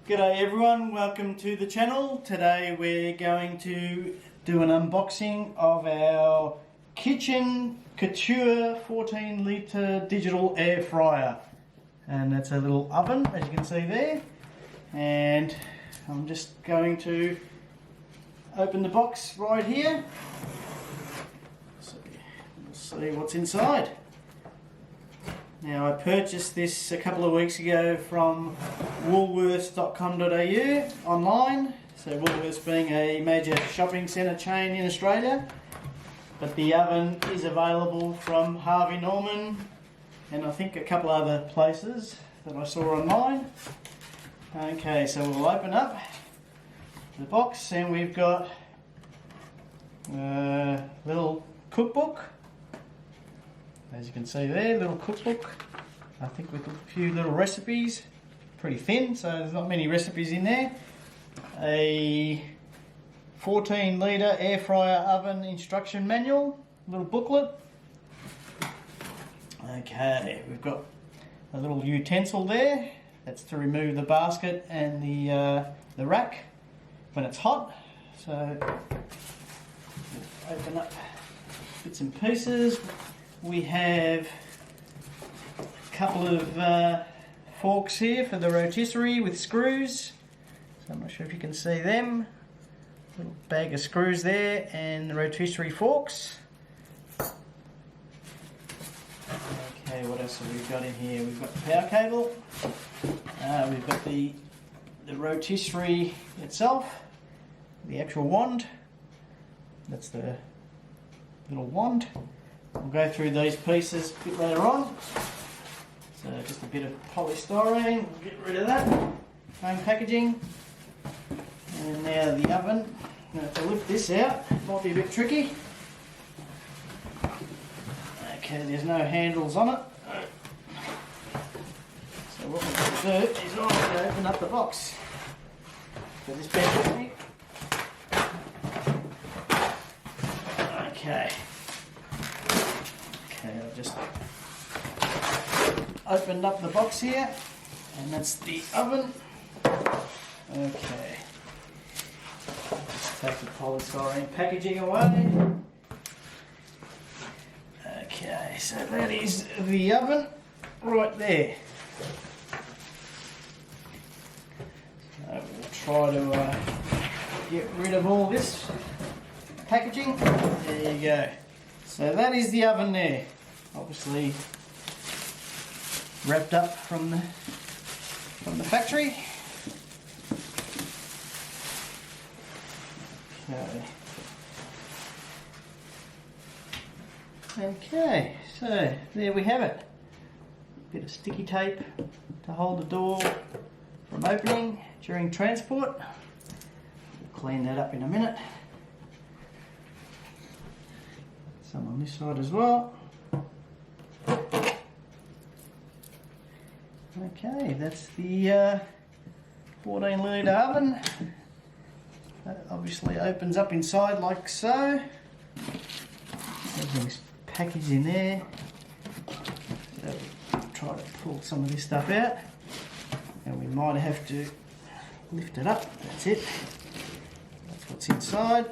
G'day everyone, welcome to the channel. Today we're going to do an unboxing of our kitchen COUTURE 14 litre digital air fryer. And that's a little oven, as you can see there. And I'm just going to open the box right here. So we'll see what's inside. Now I purchased this a couple of weeks ago from woolworths.com.au online. So Woolworths being a major shopping centre chain in Australia. But the oven is available from Harvey Norman and I think a couple other places that I saw online. Okay, so we'll open up the box and we've got a little cookbook. As you can see there, little cookbook, I think with a few little recipes, pretty thin, so there's not many recipes in there. A 14 litre air fryer oven instruction manual, little booklet. Okay, we've got a little utensil there, that's to remove the basket and the rack when it's hot. So, we'll open up bits and pieces. We have a couple of forks here for the rotisserie with screws. So I'm not sure if you can see them. Little bag of screws there and the rotisserie forks. Okay, what else have we got in here? We've got the power cable. We've got the rotisserie itself, the actual wand. That's the little wand. We'll go through these pieces a bit later on. So just a bit of polystyrene, we'll get rid of that. Foam packaging. And now the oven. Now to lift this out, might be a bit tricky. Okay, there's no handles on it. So what we're going to do is I'm going to open up the box. So just bear with me. Okay. I've just opened up the box here, and that's the oven. Okay, just take the polystyrene packaging away. Okay, so that is the oven right there. So we'll try to get rid of all this packaging. There you go. So that is the oven there, obviously wrapped up from the factory. Okay, so there we have it. A bit of sticky tape to hold the door from opening during transport. We'll clean that up in a minute. Some on this side as well. Okay, that's the 14 litre oven. That obviously opens up inside like so. Everything's packaged in there. So we'll try to pull some of this stuff out. And we might have to lift it up. That's it. That's what's inside.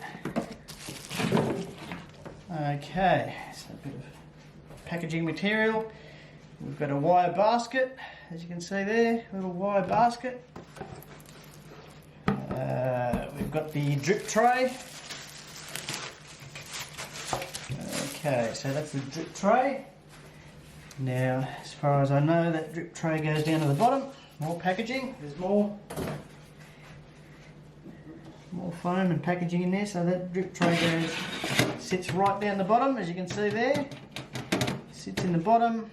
Okay, so a bit of packaging material. We've got a wire basket, as you can see there, a little wire basket. We've got the drip tray. Okay, so that's the drip tray. Now, as far as I know, that drip tray goes down to the bottom. More packaging, there's more foam and packaging in there, so that drip tray sits right down the bottom, as you can see there. Sits in the bottom.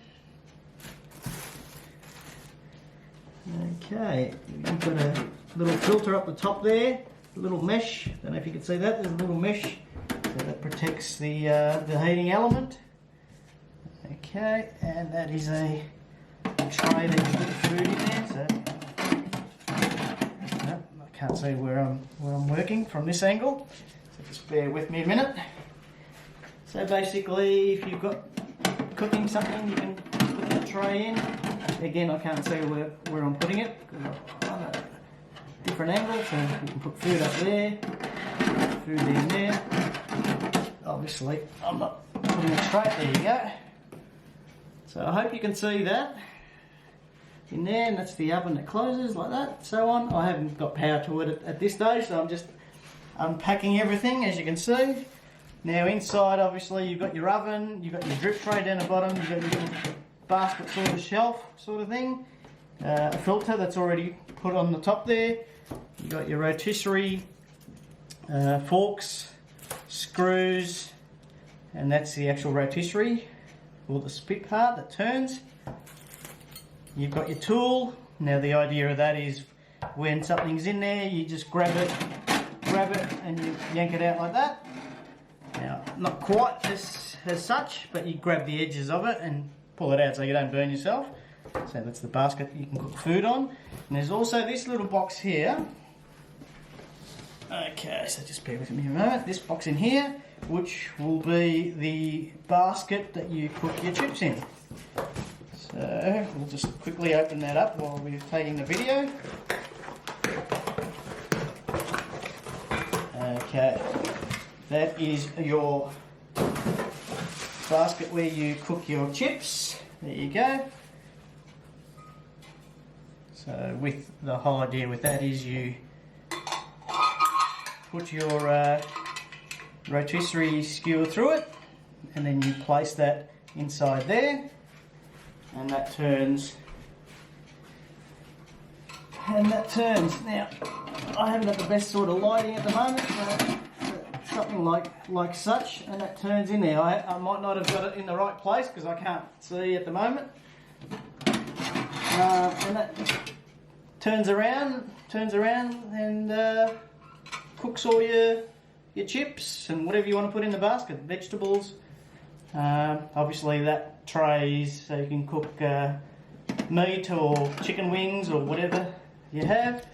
Okay, we've got a little filter up the top there, a little mesh. Don't know if you can see that. There's a little mesh so that protects the heating element. Okay, and that is a tray that you put the food in there. So I can't see where I'm working from this angle. So just bear with me a minute. So basically, if you've got cooking something, you can put the tray in. Again, I can't see where I'm putting it because I'm different angle, so you can put food up there, food in there. Obviously, I'm not putting it straight. There you go. So I hope you can see that in there, and that's the oven that closes like that, so on. I haven't got power to it at this stage, so I'm just unpacking everything, as you can see. Now inside, obviously, you've got your oven, you've got your drip tray down the bottom, you've got your little basket sort of shelf sort of thing, a filter that's already put on the top there. You've got your rotisserie, forks, screws, and that's the actual rotisserie, or the spit part that turns. You've got your tool. Now the idea of that is when something's in there, you just grab it and you yank it out like that. Now, not quite as such, but you grab the edges of it and pull it out so you don't burn yourself. So that's the basket you can cook food on. And there's also this little box here. Okay, so just bear with me a moment. This box in here, which will be the basket that you cook your chips in. So we'll just quickly open that up while we're taking the video. Okay, that is your basket where you cook your chips. There you go. So with the whole idea with that is you put your rotisserie skewer through it, and then you place that inside there, and that turns. Now, I haven't got the best sort of lighting at the moment, so something like such, and that turns in there. I might not have got it in the right place because I can't see at the moment. And that turns around and cooks all your chips and whatever you want to put in the basket, vegetables. Obviously that trays so you can cook meat or chicken wings or whatever you have.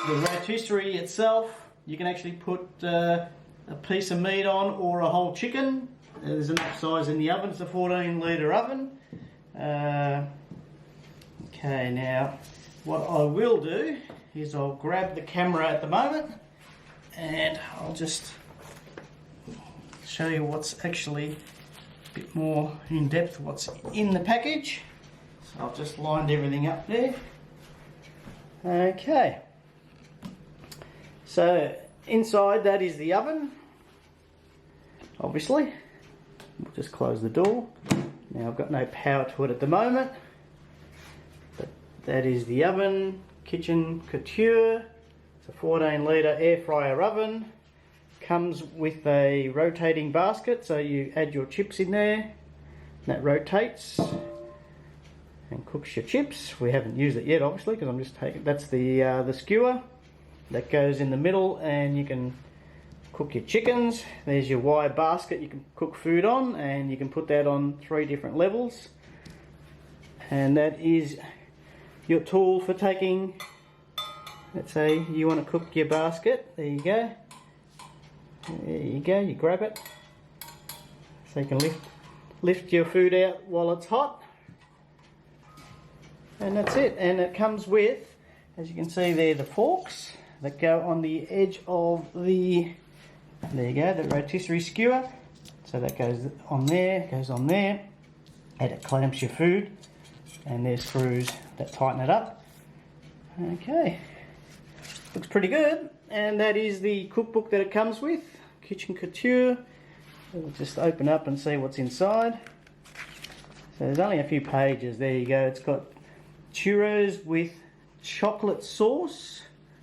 The rotisserie itself, you can actually put a piece of meat on or a whole chicken. There's enough size in the oven. It's a 14-litre oven. Okay, now what I will do is I'll grab the camera at the moment and I'll just show you what's actually a bit more in depth what's in the package. So I've just lined everything up there. Okay, so inside that is the oven, obviously. We'll just close the door. Now I've got no power to it at the moment, but that is the oven, Kitchen Couture. It's a 14-litre air fryer oven. Comes with a rotating basket, so you add your chips in there, that rotates and cooks your chips. We haven't used it yet, obviously, because I'm just taking. That's the skewer that goes in the middle, and you can cook your chickens. There's your wire basket you can cook food on, and you can put that on 3 different levels. And that is your tool for taking. Let's say you want to cook your basket. There you go. There you go. You grab it, so you can lift your food out while it's hot. And that's it. And it comes with, as you can see there, the forks that go on the edge of the, there you go, the rotisserie skewer. So that goes on there, and it clamps your food. And there's screws that tighten it up. Okay, looks pretty good. And that is the cookbook that it comes with, Kitchen Couture. We'll just open up and see what's inside. So there's only a few pages. There you go. It's got churros with chocolate sauce.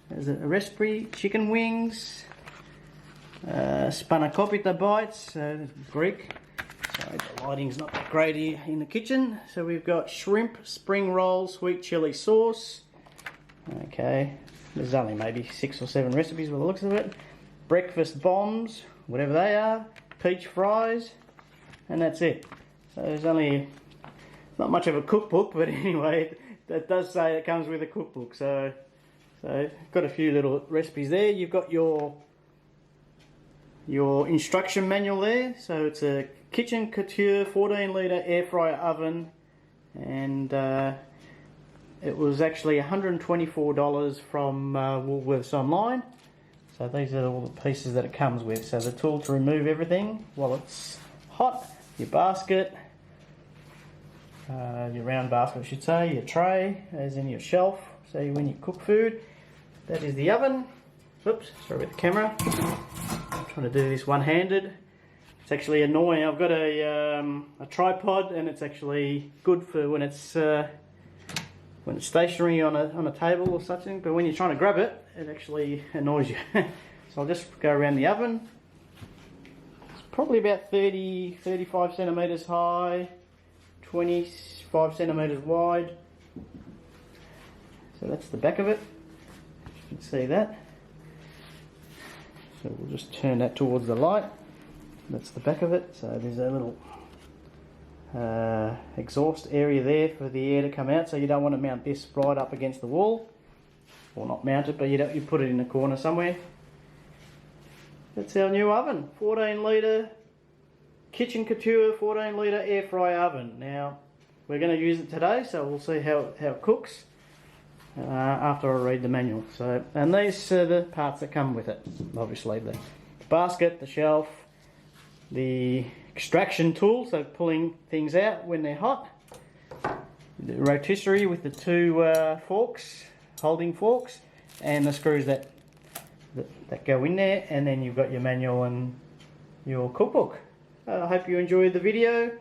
There's a recipe, chicken wings, spanakopita bites, Greek. Sorry, the lighting's not that great here in the kitchen. So we've got shrimp spring roll sweet chili sauce. Okay, there's only maybe 6 or 7 recipes by the looks of it. Breakfast bombs, whatever they are, peach fries, and that's it. So there's only not much of a cookbook, but anyway, that does say it comes with a cookbook. So got a few little recipes there. You've got your instruction manual there. So it's a Kitchen Couture 14-litre air fryer oven, and It was actually $124 from Woolworths online. So these are all the pieces that it comes with. So the tool to remove everything while it's hot, your basket, your round basket I should say, your tray, as in your shelf, so when you cook food. That is the oven. Oops, sorry about the camera. I'm trying to do this one-handed. It's actually annoying. I've got a tripod, and it's actually good for when it's stationary on a table or something, but when you're trying to grab it, it actually annoys you. So I'll just go around the oven. It's probably about 35 centimeters high, 25 centimeters wide. So that's the back of it. You can see that. So we'll just turn that towards the light. That's the back of it. So there's a little exhaust area there for the air to come out, so you don't want to mount this right up against the wall, or not mount it, but you put it in a corner somewhere. That's our new oven, 14 litre Kitchen Couture 14 litre air fry oven. Now we're going to use it today, so we'll see how it cooks after I read the manual. So, and these are the parts that come with it. Obviously the basket, the shelf, the extraction tool, so pulling things out when they're hot, the rotisserie with the two forks, holding forks, and the screws that go in there, and then you've got your manual and your cookbook. I hope you enjoyed the video.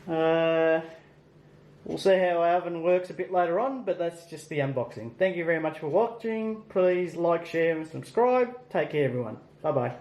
We'll see how our oven works a bit later on, but that's just the unboxing. Thank you very much for watching. Please like, share and subscribe. Take care everyone. Bye bye.